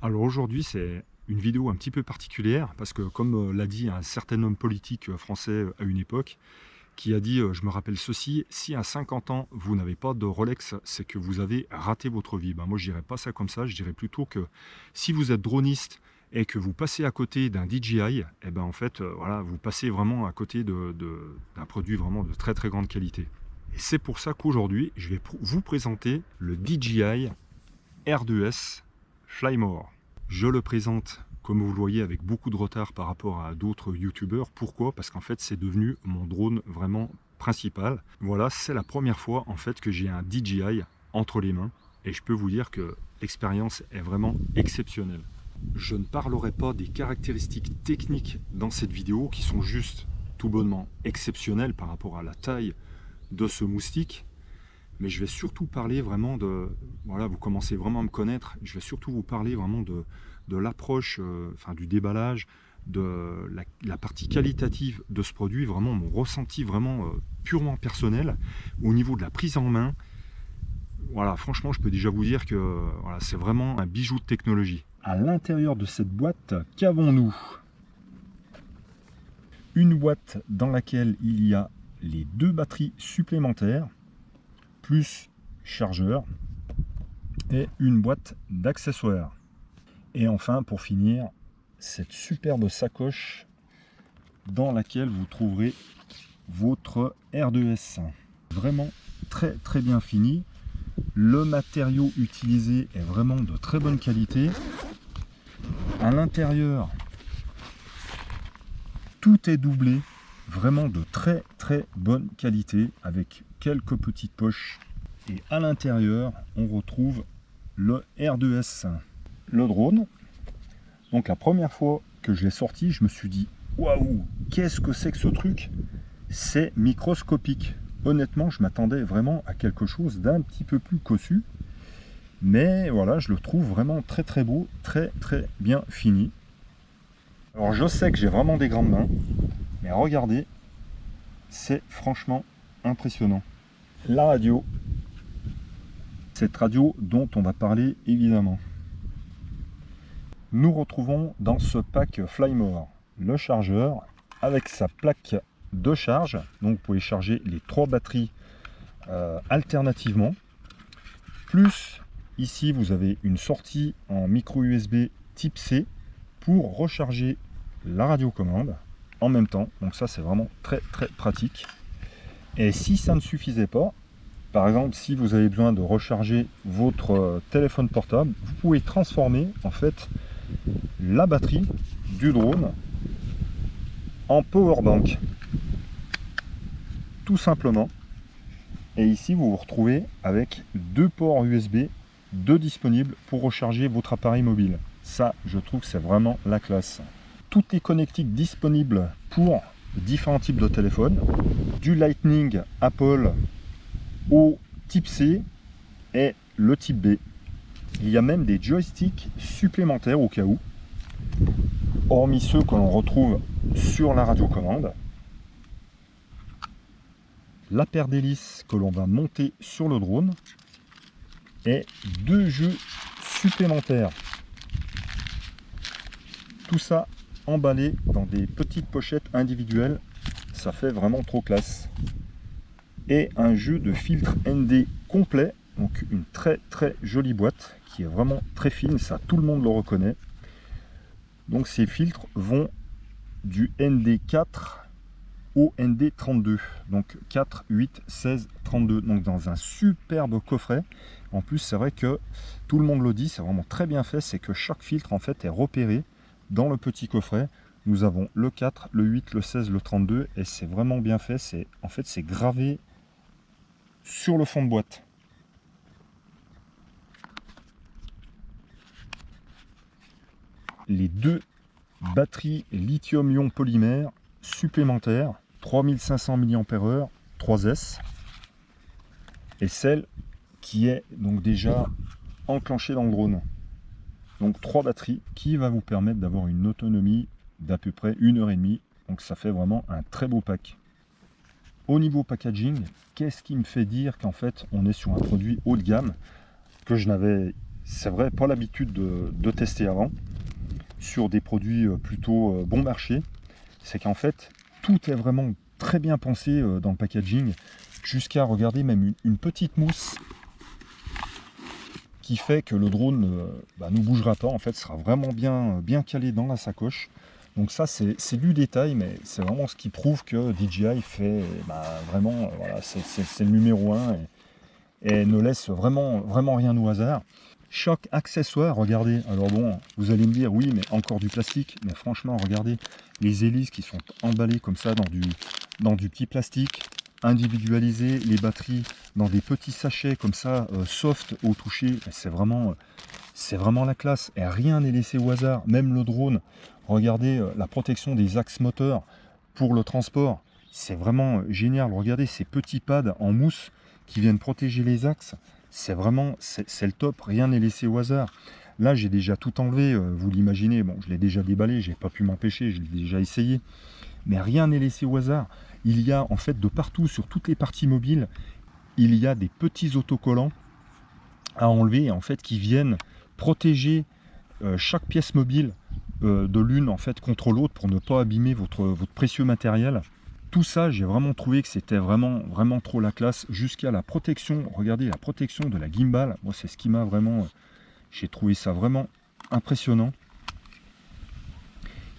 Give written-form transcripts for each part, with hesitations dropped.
Alors aujourd'hui, c'est une vidéo un petit peu particulière parce que comme l'a dit un certain homme politique français à une époque, qui a dit, je me rappelle ceci: «Si à 50 ans, vous n'avez pas de Rolex, c'est que vous avez raté votre vie». Ben, moi, je dirais pas ça comme ça, je dirais plutôt que si vous êtes droniste et que vous passez à côté d'un DJI, et ben, en fait, voilà, vous passez vraiment à côté d'un produit vraiment de très, très grande qualité. Et c'est pour ça qu'aujourd'hui, je vais vous présenter le DJI R2S Flymore. Je le présente, comme vous le voyez, avec beaucoup de retard par rapport à d'autres youtubeurs. Pourquoi? Parce qu'en fait, c'est devenu mon drone vraiment principal. Voilà, c'est la première fois en fait que j'ai un DJI entre les mains et je peux vous dire que l'expérience est vraiment exceptionnelle. Je ne parlerai pas des caractéristiques techniques dans cette vidéo qui sont juste tout bonnement exceptionnelles par rapport à la taille de ce moustique. Mais je vais surtout parler vraiment de, voilà, vous commencez vraiment à me connaître, je vais surtout vous parler vraiment de l'approche, enfin du déballage, de la partie qualitative de ce produit, vraiment mon ressenti vraiment purement personnel, au niveau de la prise en main. Voilà, franchement, je peux déjà vous dire que voilà, c'est vraiment un bijou de technologie. À l'intérieur de cette boîte, qu'avons-nous? Une boîte dans laquelle il y a les 2 batteries supplémentaires, plus chargeur et une boîte d'accessoires. Et enfin, pour finir, cette superbe sacoche dans laquelle vous trouverez votre R2S. Vraiment très très bien fini. Le matériau utilisé est vraiment de très bonne qualité. À l'intérieur, tout est doublé, vraiment de très très bonne qualité avec quelques petites poches. Et à l'intérieur, on retrouve le R2S, le drone. Donc la première fois que je l'ai sorti, je me suis dit waouh, qu'est-ce que c'est que ce truc? C'est microscopique. Honnêtement, je m'attendais vraiment à quelque chose d'un petit peu plus cossu. Mais voilà, je le trouve vraiment très très beau, très très bien fini. Alors je sais que j'ai vraiment des grandes mains, mais regardez, c'est franchement impressionnant. La radio, cette radio dont on va parler évidemment. Nous retrouvons dans ce pack Flymore le chargeur avec sa plaque de charge. Donc vous pouvez charger les 3 batteries alternativement. Plus ici vous avez une sortie en micro USB type C pour recharger la radiocommande en même temps. Donc ça c'est vraiment très très pratique. Et si ça ne suffisait pas, par exemple si vous avez besoin de recharger votre téléphone portable, vous pouvez transformer en fait la batterie du drone en powerbank. Tout simplement. Et ici vous vous retrouvez avec 2 ports USB, 2 disponibles pour recharger votre appareil mobile. Ça, je trouve que c'est vraiment la classe. Toutes les connectiques disponibles pour différents types de téléphones, du Lightning Apple au type C et le type B. Il y a même des joysticks supplémentaires au cas où, hormis ceux que l'on retrouve sur la radiocommande. La paire d'hélices que l'on va monter sur le drone et 2 jeux supplémentaires. Tout ça emballé dans des petites pochettes individuelles, ça fait vraiment trop classe. Et un jeu de filtre ND complet, donc une très très jolie boîte qui est vraiment très fine, ça tout le monde le reconnaît. Donc ces filtres vont du ND4 au ND32, donc 4, 8, 16, 32, donc dans un superbe coffret. En plus c'est vrai que tout le monde le dit, c'est vraiment très bien fait, c'est que chaque filtre en fait est repéré dans le petit coffret. Nous avons le 4, le 8, le 16, le 32 et c'est vraiment bien fait, c'est en fait c'est gravé sur le fond de boîte. Les 2 batteries lithium-ion polymère supplémentaires, 3500 mAh, 3S, et celle qui est donc déjà enclenchée dans le drone. Donc 3 batteries qui va vous permettre d'avoir une autonomie d'à peu près 1h30. Donc ça fait vraiment un très beau pack. Au niveau packaging, qu'est-ce qui me fait dire qu'en fait on est sur un produit haut de gamme que je n'avais c'est vrai, pas l'habitude de tester avant, sur des produits plutôt bon marché, c'est qu'en fait, tout est vraiment très bien pensé dans le packaging, jusqu'à regarder même une petite mousse qui fait que le drone ne bougera pas, en fait, sera vraiment bien calé dans la sacoche. Donc ça, c'est du détail, mais c'est vraiment ce qui prouve que DJI fait vraiment, voilà, c'est le numéro 1 et ne laisse vraiment rien au hasard. Chaque accessoire, regardez, alors bon, vous allez me dire, oui, mais encore du plastique, mais franchement, regardez, les hélices qui sont emballées comme ça dans du petit plastique, individualisé, les batteries dans des petits sachets comme ça, soft au toucher, c'est vraiment la classe, et rien n'est laissé au hasard, même le drone, regardez la protection des axes moteurs pour le transport, c'est vraiment génial, regardez ces petits pads en mousse qui viennent protéger les axes, c'est le top, rien n'est laissé au hasard. Là j'ai déjà tout enlevé, vous l'imaginez, bon je l'ai déjà déballé, j'ai pas pu m'empêcher, je l'ai déjà essayé, mais rien n'est laissé au hasard. Il y a en fait de partout, sur toutes les parties mobiles, il y a des petits autocollants à enlever en fait qui viennent protéger chaque pièce mobile de l'une en fait contre l'autre pour ne pas abîmer votre précieux matériel. Tout ça, j'ai vraiment trouvé que c'était vraiment trop la classe, jusqu'à la protection. Regardez la protection de la gimbal. Moi, c'est ce qui m'a vraiment... J'ai trouvé ça vraiment impressionnant.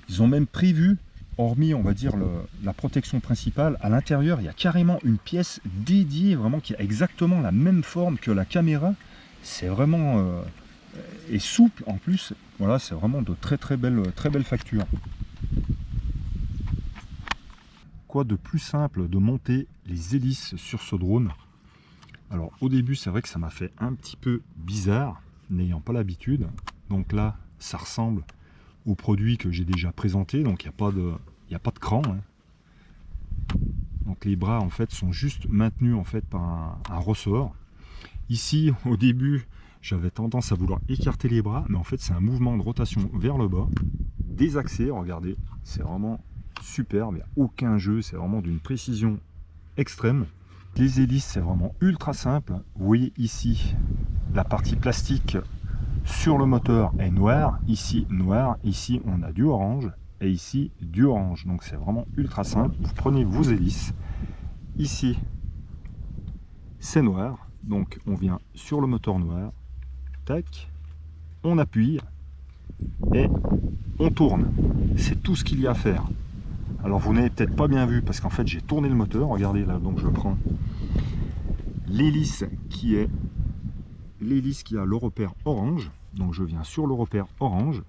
Ils ont même prévu, hormis, on va dire, la protection principale, à l'intérieur, il y a carrément une pièce dédiée, vraiment, qui a exactement la même forme que la caméra. C'est vraiment... et souple, en plus. Voilà, c'est vraiment de très belles factures. Quoi de plus simple de monter les hélices sur ce drone? Alors au début c'est vrai que ça m'a fait un petit peu bizarre, n'ayant pas l'habitude. Donc là ça ressemble au produit que j'ai déjà présenté, donc il n'y a pas de cran, hein. Donc les bras en fait sont juste maintenus en fait par un ressort. Ici au début j'avais tendance à vouloir écarter les bras, mais en fait c'est un mouvement de rotation vers le bas, désaxé, regardez, c'est vraiment superbe, il n'y a aucun jeu, c'est vraiment d'une précision extrême. Les hélices, c'est vraiment ultra simple. Vous voyez ici, la partie plastique sur le moteur est noire, ici noir, ici on a du orange, et ici du orange. Donc c'est vraiment ultra simple. Vous prenez vos hélices, ici c'est noir, donc on vient sur le moteur noir, tac, on appuie, et on tourne. C'est tout ce qu'il y a à faire. Alors vous n'avez peut-être pas bien vu parce qu'en fait j'ai tourné le moteur, regardez là, donc je prends l'hélice qui a le repère orange, donc je viens sur le repère orange,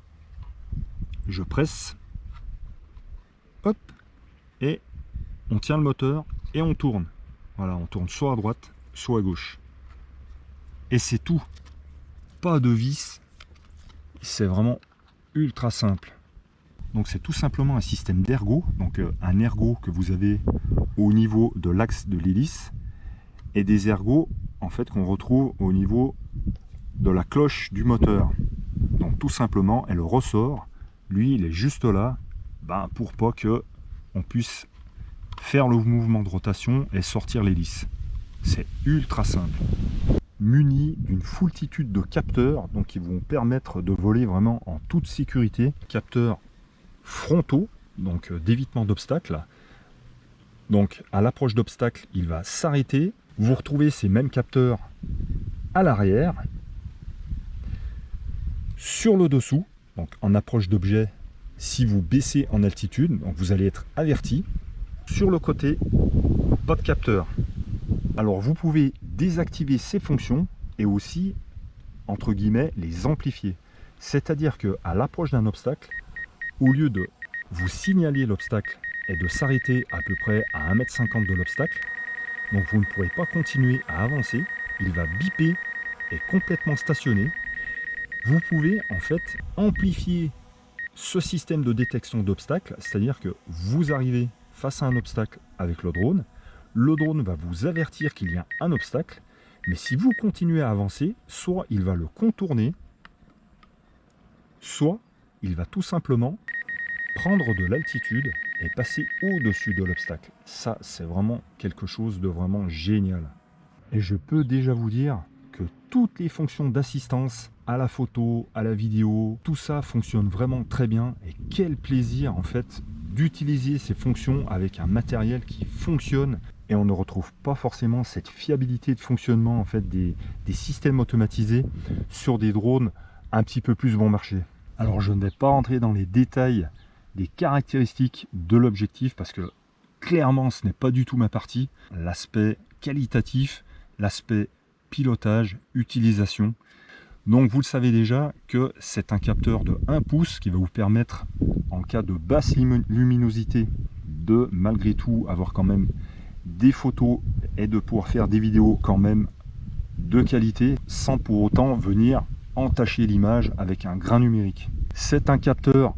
je presse, hop, et on tient le moteur et on tourne. Voilà, on tourne soit à droite, soit à gauche. Et c'est tout. Pas de vis, c'est vraiment ultra simple. Donc c'est tout simplement un système d'ergot, donc un ergot que vous avez au niveau de l'axe de l'hélice, et des ergots en fait qu'on retrouve au niveau de la cloche du moteur. Donc tout simplement, et le ressort, lui il est juste là, pour pas que on puisse faire le mouvement de rotation et sortir l'hélice. C'est ultra simple. Muni d'une foultitude de capteurs, donc qui vont permettre de voler vraiment en toute sécurité. Capteurs frontaux, donc d'évitement d'obstacles. Donc à l'approche d'obstacles, il va s'arrêter. Vous retrouvez ces mêmes capteurs à l'arrière, sur le dessous, donc en approche d'objet. Si vous baissez en altitude, donc vous allez être averti. Sur le côté, pas de capteur. Alors vous pouvez désactiver ces fonctions et aussi, entre guillemets, les amplifier. C'est-à-dire qu'à l'approche d'un obstacle, au lieu de vous signaler l'obstacle et de s'arrêter à peu près à 1,50 m de l'obstacle, donc vous ne pourrez pas continuer à avancer, il va biper et complètement stationner. Vous pouvez en fait amplifier ce système de détection d'obstacles, c'est-à-dire que vous arrivez face à un obstacle avec le drone va vous avertir qu'il y a un obstacle, mais si vous continuez à avancer, soit il va le contourner, soit il va tout simplement prendre de l'altitude et passer au-dessus de l'obstacle. Ça, c'est vraiment quelque chose de vraiment génial. Et je peux déjà vous dire que toutes les fonctions d'assistance à la photo, à la vidéo, tout ça fonctionne vraiment très bien. Et quel plaisir en fait d'utiliser ces fonctions avec un matériel qui fonctionne. Et on ne retrouve pas forcément cette fiabilité de fonctionnement en fait des systèmes automatisés sur des drones un petit peu plus bon marché. Alors je ne vais pas rentrer dans les détails des caractéristiques de l'objectif parce que clairement ce n'est pas du tout ma partie. L'aspect qualitatif, l'aspect pilotage, utilisation. Donc vous le savez déjà que c'est un capteur de 1 pouce qui va vous permettre en cas de basse luminosité de malgré tout avoir quand même des photos et de pouvoir faire des vidéos quand même de qualité sans pour autant venir entacher l'image avec un grain numérique. C'est un capteur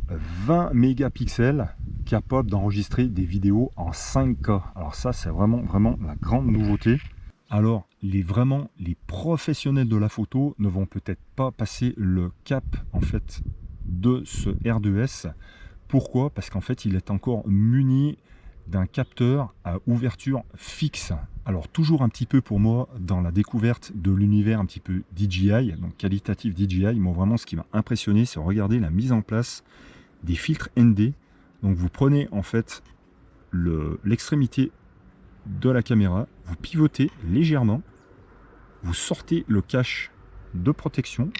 20 mégapixels capable d'enregistrer des vidéos en 5K. Alors ça c'est vraiment la grande nouveauté. Alors les professionnels de la photo ne vont peut-être pas passer le cap en fait de ce R2S. Pourquoi? Parce qu'en fait il est encore muni d'un capteur à ouverture fixe. Alors toujours un petit peu pour moi dans la découverte de l'univers un petit peu DJI, donc qualitatif DJI. Moi vraiment ce qui m'a impressionné c'est regarder la mise en place des filtres ND. Donc vous prenez en fait l'extrémité de la caméra, vous pivotez légèrement, vous sortez le cache de protection,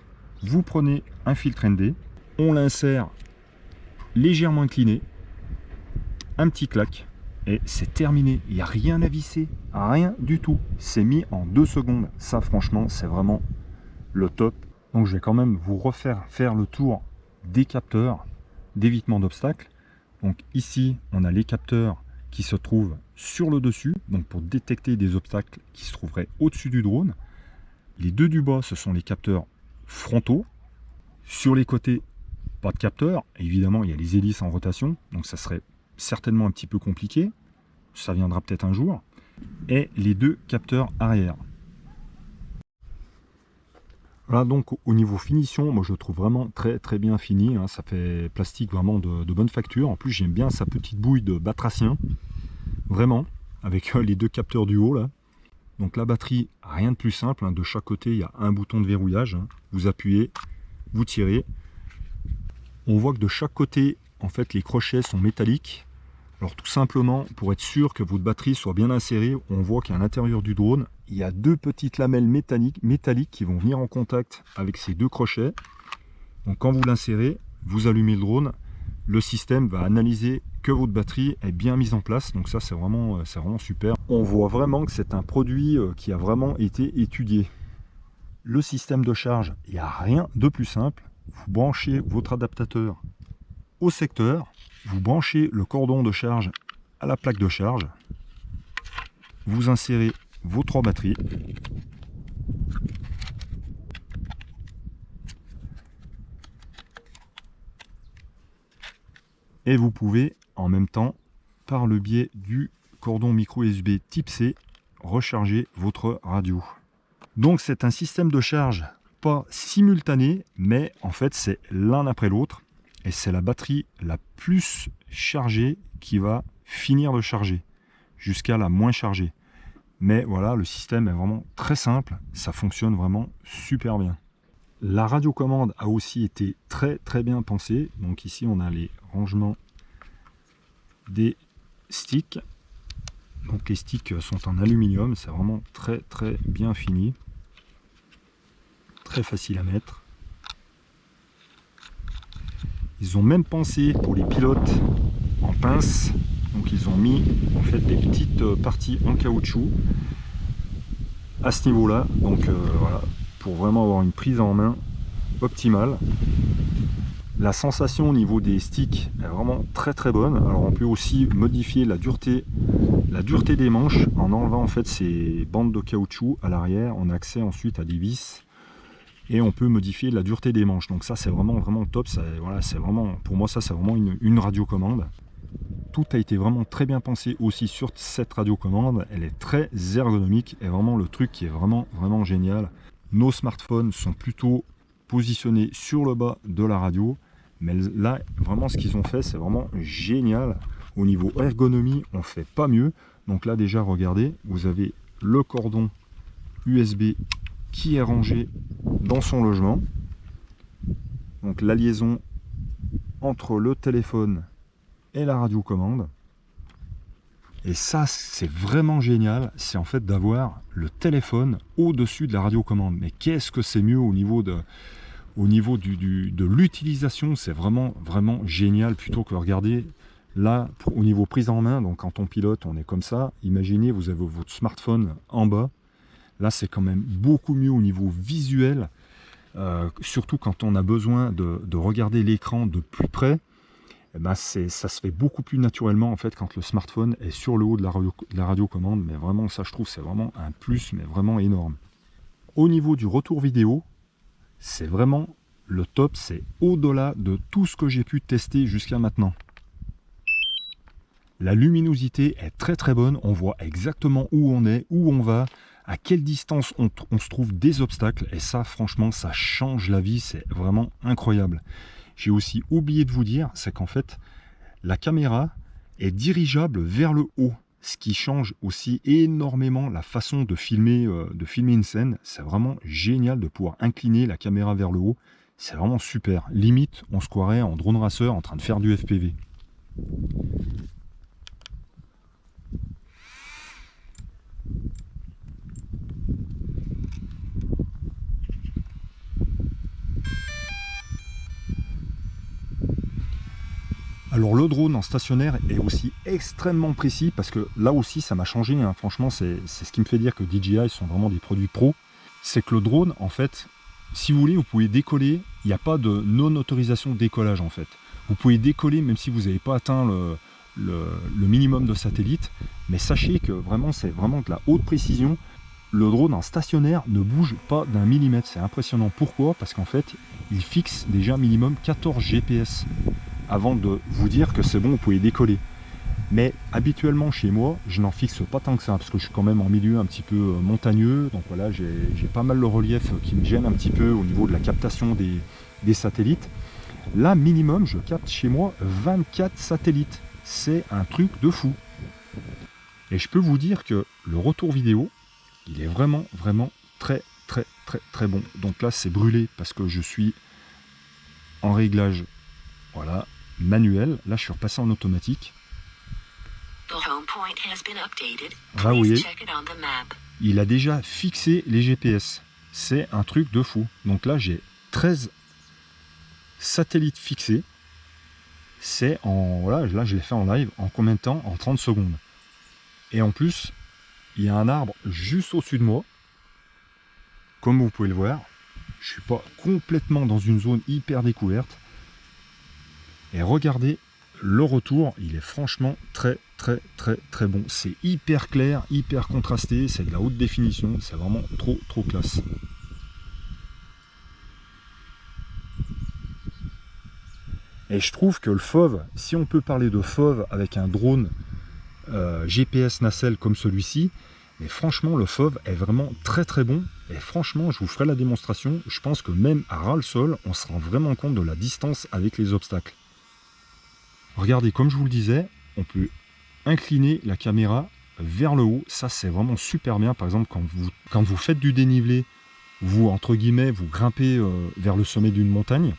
vous prenez un filtre ND, on l'insère légèrement incliné, un petit clac, et c'est terminé. Il n'y a rien à visser, rien du tout. C'est mis en 2 secondes. Ça, franchement, c'est vraiment le top. Donc, je vais quand même vous faire le tour des capteurs d'évitement d'obstacles. Donc, ici, on a les capteurs qui se trouvent sur le dessus, donc pour détecter des obstacles qui se trouveraient au-dessus du drone. Les deux du bas, ce sont les capteurs frontaux. Sur les côtés, pas de capteurs. Évidemment, il y a les hélices en rotation, donc ça serait certainement un petit peu compliqué, ça viendra peut-être un jour, et les deux capteurs arrière. Voilà, donc au niveau finition, moi je le trouve vraiment très bien fini, hein. Ça fait plastique vraiment de bonne facture. En plus j'aime bien sa petite bouille de batracien, vraiment, avec les deux capteurs du haut là. Donc la batterie, rien de plus simple, hein. De chaque côté il y a un bouton de verrouillage, hein. Vous appuyez, vous tirez. On voit que de chaque côté, en fait, les crochets sont métalliques. Alors tout simplement, pour être sûr que votre batterie soit bien insérée, on voit qu'à l'intérieur du drone, il y a deux petites lamelles métalliques qui vont venir en contact avec ces deux crochets. Donc quand vous l'insérez, vous allumez le drone, le système va analyser que votre batterie est bien mise en place. Donc ça, c'est vraiment super. On voit vraiment que c'est un produit qui a vraiment été étudié. Le système de charge, il n'y a rien de plus simple. Vous branchez votre adaptateur au secteur, vous branchez le cordon de charge à la plaque de charge, vous insérez vos 3 batteries, et vous pouvez en même temps, par le biais du cordon micro USB type C, recharger votre radio. Donc c'est un système de charge pas simultané, mais en fait c'est l'un après l'autre, et c'est la batterie la plus chargée qui va finir de charger jusqu'à la moins chargée. Mais voilà, le système est vraiment très simple, ça fonctionne vraiment super bien. La radiocommande a aussi été très bien pensée. Donc ici on a les rangements des sticks. Donc les sticks sont en aluminium, c'est vraiment très bien fini, très facile à mettre. Ils ont même pensé pour les pilotes en pince, donc ils ont mis en fait des petites parties en caoutchouc à ce niveau là, donc voilà, pour vraiment avoir une prise en main optimale. La sensation au niveau des sticks est vraiment très bonne. Alors on peut aussi modifier la dureté des manches en enlevant en fait ces bandes de caoutchouc à l'arrière. On a accès ensuite à des vis et on peut modifier la dureté des manches. Donc ça c'est vraiment top. Ça, voilà, c'est vraiment, pour moi ça c'est vraiment une radiocommande. Tout a été vraiment très bien pensé aussi sur cette radiocommande. Elle est très ergonomique et vraiment le truc qui est vraiment génial. Nos smartphones sont plutôt positionnés sur le bas de la radio, mais là vraiment ce qu'ils ont fait c'est vraiment génial. Au niveau ergonomie on fait pas mieux. Donc là déjà regardez, vous avez le cordon USB qui est rangé dans son logement. Donc la liaison entre le téléphone et la radiocommande. Et ça, c'est vraiment génial, c'est en fait d'avoir le téléphone au-dessus de la radiocommande. Mais qu'est-ce que c'est mieux au niveau de l'utilisation, c'est vraiment, vraiment génial, plutôt que regarder là, au niveau prise en main, donc quand on pilote, on est comme ça. Imaginez, vous avez votre smartphone en bas. Là, c'est quand même beaucoup mieux au niveau visuel, surtout quand on a besoin de regarder l'écran de plus près. Eh ben ça se fait beaucoup plus naturellement en fait quand le smartphone est sur le haut de la radiocommande. Mais vraiment, ça je trouve c'est vraiment un plus, mais vraiment énorme. Au niveau du retour vidéo, c'est vraiment le top, c'est au-delà de tout ce que j'ai pu tester jusqu'à maintenant. La luminosité est très très bonne, on voit exactement où on est, où on va, à quelle distance on se trouve des obstacles, et ça franchement ça change la vie, c'est vraiment incroyable. J'ai aussi oublié de vous dire, c'est qu'en fait, la caméra est dirigeable vers le haut, ce qui change aussi énormément la façon de filmer une scène. C'est vraiment génial de pouvoir incliner la caméra vers le haut. C'est vraiment super. Limite, on se croirait en drone racer en train de faire du FPV. Alors le drone en stationnaire est aussi extrêmement précis, parce que là aussi ça m'a changé, hein. Franchement c'est ce qui me fait dire que DJI sont vraiment des produits pro. C'est que le drone en fait, si vous voulez, vous pouvez décoller, il n'y a pas de non-autorisation de décollage en fait. Vous pouvez décoller même si vous n'avez pas atteint le minimum de satellite, mais sachez que vraiment c'est vraiment de la haute précision. Le drone en stationnaire ne bouge pas d'un millimètre, c'est impressionnant. Pourquoi? Parce qu'en fait il fixe déjà minimum 14 GPS avant de vous dire que c'est bon, vous pouvez décoller. Mais habituellement chez moi, je n'en fixe pas tant que ça, parce que je suis quand même en milieu un petit peu montagneux, donc voilà, j'ai pas mal le relief qui me gêne un petit peu au niveau de la captation des satellites. Là, minimum, je capte chez moi 24 satellites. C'est un truc de fou. Et je peux vous dire que le retour vidéo, il est vraiment, vraiment très, très, très, très bon. Donc là, c'est brûlé parce que je suis en réglage, voilà, manuel. Là, je suis repassé en automatique. Là, vous voyez, il a déjà fixé les GPS. C'est un truc de fou. Donc là, j'ai 13 satellites fixés. C'est en... Voilà, là, je l'ai fait en live. En combien de temps? En 30 secondes. Et en plus, il y a un arbre juste au-dessus de moi. Comme vous pouvez le voir, je suis pas complètement dans une zone hyper découverte. Et regardez, le retour, il est franchement très très très très bon. C'est hyper clair, hyper contrasté, c'est de la haute définition, c'est vraiment trop trop classe. Et je trouve que le FOV, si on peut parler de FOV avec un drone GPS nacelle comme celui-ci, mais franchement le FOV est vraiment très très bon. Et franchement, je vous ferai la démonstration, je pense que même à ras le sol, on se rend vraiment compte de la distance avec les obstacles. Regardez, comme je vous le disais, on peut incliner la caméra vers le haut. Ça, c'est vraiment super bien. Par exemple, quand vous faites du dénivelé, vous, entre guillemets, vous grimpez vers le sommet d'une montagne,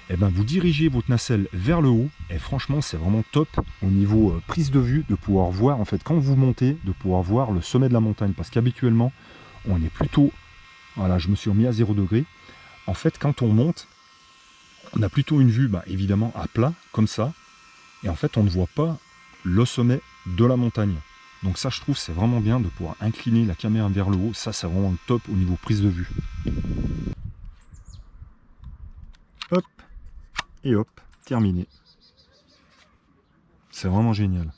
et ben, vous dirigez votre nacelle vers le haut. Et franchement, c'est vraiment top au niveau prise de vue, de pouvoir voir, en fait, quand vous montez, de pouvoir voir le sommet de la montagne. Parce qu'habituellement, on est plutôt... Voilà, je me suis remis à 0 degré. En fait, quand on monte, on a plutôt une vue, évidemment, à plat, comme ça. Et en fait, on ne voit pas le sommet de la montagne. Donc ça, je trouve, c'est vraiment bien de pouvoir incliner la caméra vers le haut. Ça, c'est vraiment le top au niveau prise de vue. Hop, et hop, terminé. C'est vraiment génial.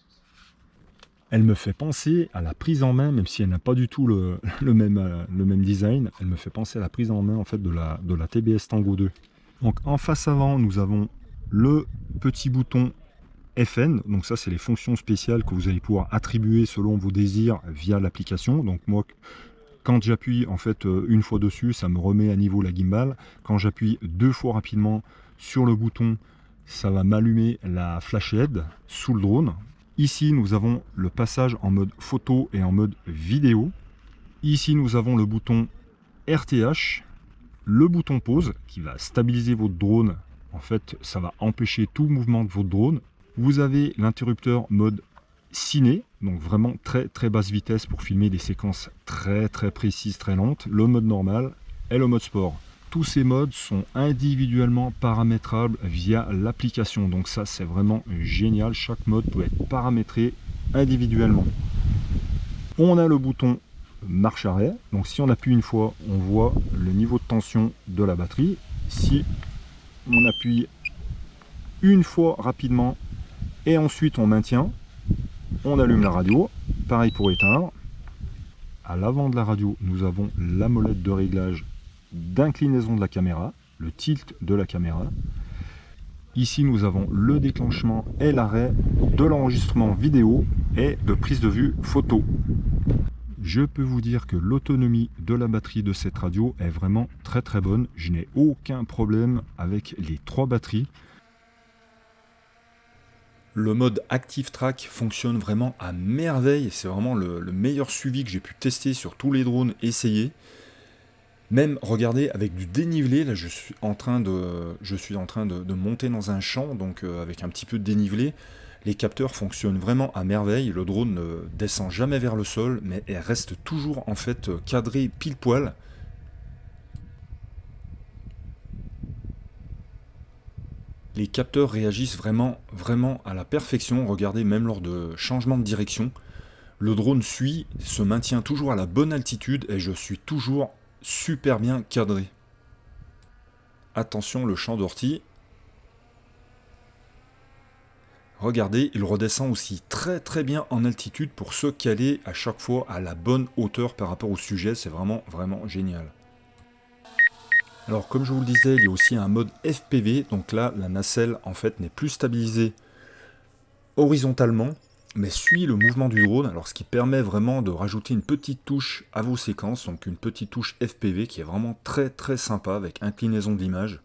Elle me fait penser à la prise en main, même si elle n'a pas du tout le même design. Elle me fait penser à la prise en main en fait de la TBS Tango 2. Donc en face avant, nous avons le petit bouton FN, donc ça c'est les fonctions spéciales que vous allez pouvoir attribuer selon vos désirs via l'application. Donc moi, quand j'appuie en fait une fois dessus, ça me remet à niveau la gimbal. Quand j'appuie 2 fois rapidement sur le bouton, ça va m'allumer la flash LED sous le drone. Ici nous avons le passage en mode photo et en mode vidéo. Ici nous avons le bouton RTH, le bouton pause qui va stabiliser votre drone. En fait, ça va empêcher tout mouvement de votre drone. Vous avez l'interrupteur mode ciné, donc vraiment très très basse vitesse pour filmer des séquences très très précises, très lentes. Le mode normal et le mode sport. Tous ces modes sont individuellement paramétrables via l'application. Donc ça, c'est vraiment génial. Chaque mode peut être paramétré individuellement. On a le bouton marche arrêt. Donc si on appuie une fois, on voit le niveau de tension de la batterie. Si on appuie une fois rapidement et ensuite on maintient, on allume la radio. Pareil pour éteindre. À l'avant de la radio, nous avons la molette de réglage d'inclinaison de la caméra, le tilt de la caméra. Ici, nous avons le déclenchement et l'arrêt de l'enregistrement vidéo et de prise de vue photo. Je peux vous dire que l'autonomie de la batterie de cette radio est vraiment très très bonne. Je n'ai aucun problème avec les 3 batteries. Le mode Active Track fonctionne vraiment à merveille. C'est vraiment le meilleur suivi que j'ai pu tester sur tous les drones essayés. Même, regardez, avec du dénivelé, là je suis en train de monter dans un champ, donc avec un petit peu de dénivelé. Les capteurs fonctionnent vraiment à merveille. Le drone ne descend jamais vers le sol, mais elle reste toujours en fait cadré pile poil. Les capteurs réagissent vraiment à la perfection. Regardez, même lors de changement de direction, le drone se maintient toujours à la bonne altitude et je suis toujours super bien cadré. Attention, le champ d'ortie. Regardez, il redescend aussi très très bien en altitude pour se caler à chaque fois à la bonne hauteur par rapport au sujet. C'est vraiment génial. Alors comme je vous le disais, il y a aussi un mode FPV. Donc là, la nacelle en fait n'est plus stabilisée horizontalement, mais suit le mouvement du drone, alors ce qui permet vraiment de rajouter une petite touche à vos séquences, donc une petite touche FPV qui est vraiment très très sympa avec inclinaison de l'image.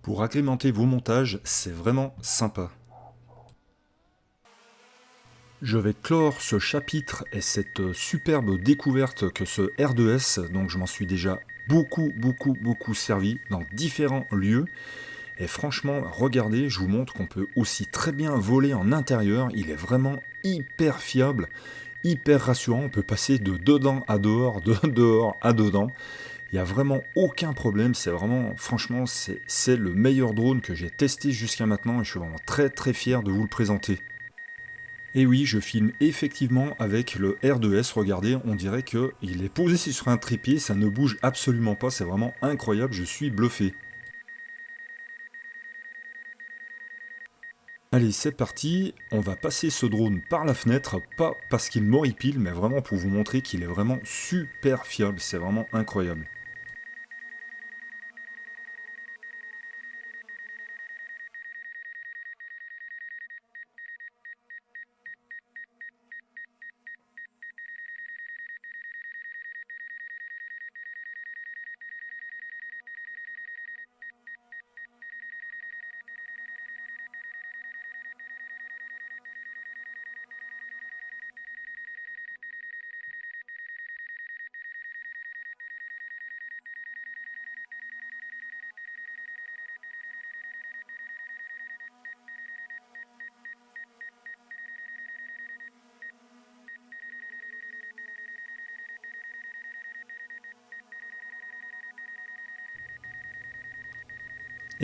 Pour agrémenter vos montages, c'est vraiment sympa. Je vais clore ce chapitre et cette superbe découverte que ce R2S, donc je m'en suis déjà beaucoup servi dans différents lieux. Et franchement, regardez, je vous montre qu'on peut aussi très bien voler en intérieur. Il est vraiment hyper fiable, hyper rassurant. On peut passer de dedans à dehors, de dehors à dedans. Il n'y a vraiment aucun problème. C'est vraiment, franchement, c'est le meilleur drone que j'ai testé jusqu'à maintenant. Et je suis vraiment très très fier de vous le présenter. Et oui, je filme effectivement avec le R2S. Regardez, on dirait qu'il est posé sur un trépied. Ça ne bouge absolument pas. C'est vraiment incroyable. Je suis bluffé. Allez, c'est parti, on va passer ce drone par la fenêtre, pas parce qu'il m'horripile, mais vraiment pour vous montrer qu'il est vraiment super fiable, c'est vraiment incroyable.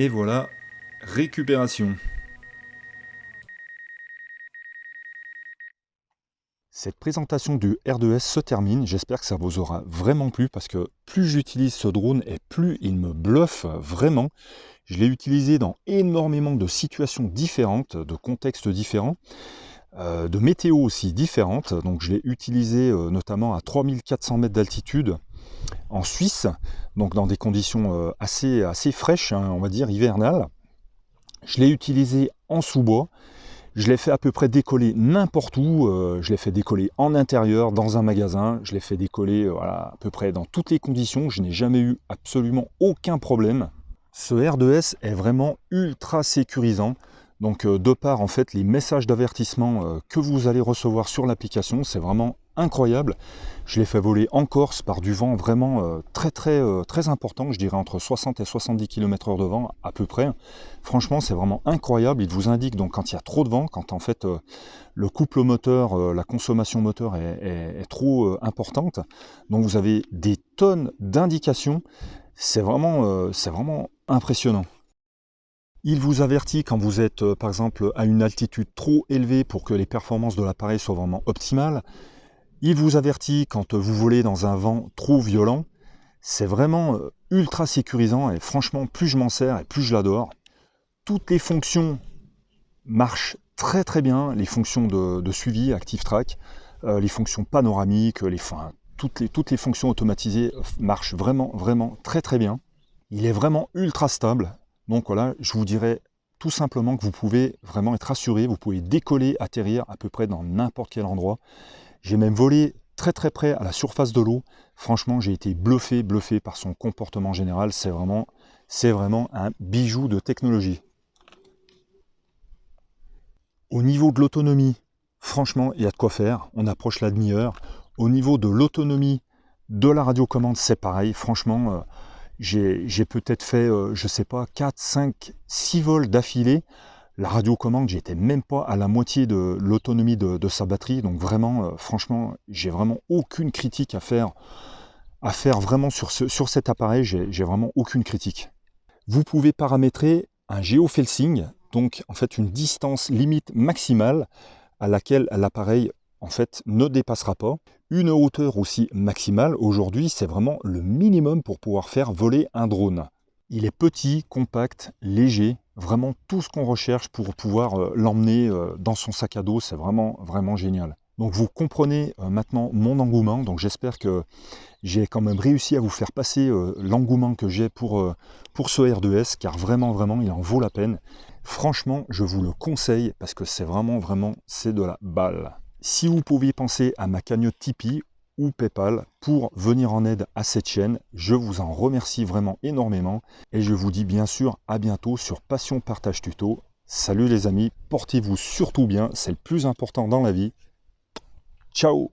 Et voilà, récupération. Cette présentation du R2S se termine, j'espère que ça vous aura vraiment plu parce que plus j'utilise ce drone et plus il me bluffe vraiment. Je l'ai utilisé dans énormément de situations différentes, de contextes différents, de météo aussi différentes. Donc je l'ai utilisé notamment à 3400 mètres d'altitude en Suisse, donc dans des conditions assez fraîches, hein, on va dire hivernales. Je l'ai utilisé en sous-bois. Je l'ai fait à peu près décoller n'importe où, je l'ai fait décoller en intérieur, dans un magasin, je l'ai fait décoller voilà, à peu près dans toutes les conditions, je n'ai jamais eu absolument aucun problème. Ce R2S est vraiment ultra sécurisant, donc de par en fait les messages d'avertissement que vous allez recevoir sur l'application, c'est vraiment incroyable. Je l'ai fait voler en Corse par du vent vraiment très important, je dirais entre 60 et 70 km/h de vent à peu près. Franchement, c'est vraiment incroyable. Il vous indique donc quand il y a trop de vent, quand en fait le couple moteur, la consommation moteur est trop importante. Donc vous avez des tonnes d'indications. C'est vraiment impressionnant. Il vous avertit quand vous êtes par exemple à une altitude trop élevée pour que les performances de l'appareil soient vraiment optimales. Il vous avertit quand vous volez dans un vent trop violent. C'est vraiment ultra sécurisant et franchement, plus je m'en sers et plus je l'adore. Toutes les fonctions marchent très bien, les fonctions de suivi, Active Track, les fonctions panoramiques, toutes les fonctions automatisées marchent vraiment très bien. Il est vraiment ultra stable. Donc voilà, je vous dirais tout simplement que vous pouvez vraiment être assuré, vous pouvez décoller, atterrir à peu près dans n'importe quel endroit. J'ai même volé très près à la surface de l'eau. Franchement, j'ai été bluffé par son comportement général. C'est vraiment un bijou de technologie. Au niveau de l'autonomie, franchement, il y a de quoi faire. On approche la demi-heure. Au niveau de l'autonomie de la radiocommande, c'est pareil. Franchement, j'ai peut-être fait, je sais pas, 4, 5, 6 vols d'affilée. La radiocommande, j'étais même pas à la moitié de l'autonomie de sa batterie. Donc vraiment, franchement, j'ai vraiment aucune critique à faire vraiment sur cet appareil. J'ai vraiment aucune critique. Vous pouvez paramétrer un géofencing, donc en fait une distance limite maximale à laquelle l'appareil en fait ne dépassera pas. Une hauteur aussi maximale, aujourd'hui c'est vraiment le minimum pour pouvoir faire voler un drone. Il est petit, compact, léger, vraiment tout ce qu'on recherche pour pouvoir l'emmener dans son sac à dos, c'est vraiment génial. Donc vous comprenez maintenant mon engouement, donc j'espère que j'ai quand même réussi à vous faire passer l'engouement que j'ai pour ce R2S, car vraiment il en vaut la peine. Franchement, je vous le conseille parce que c'est c'est de la balle. Si vous pouviez penser à ma cagnotte Tipeee ou PayPal pour venir en aide à cette chaîne, je vous en remercie vraiment énormément et je vous dis bien sûr à bientôt sur Passion Partage Tuto. Salut les amis, portez-vous surtout bien, c'est le plus important dans la vie. Ciao!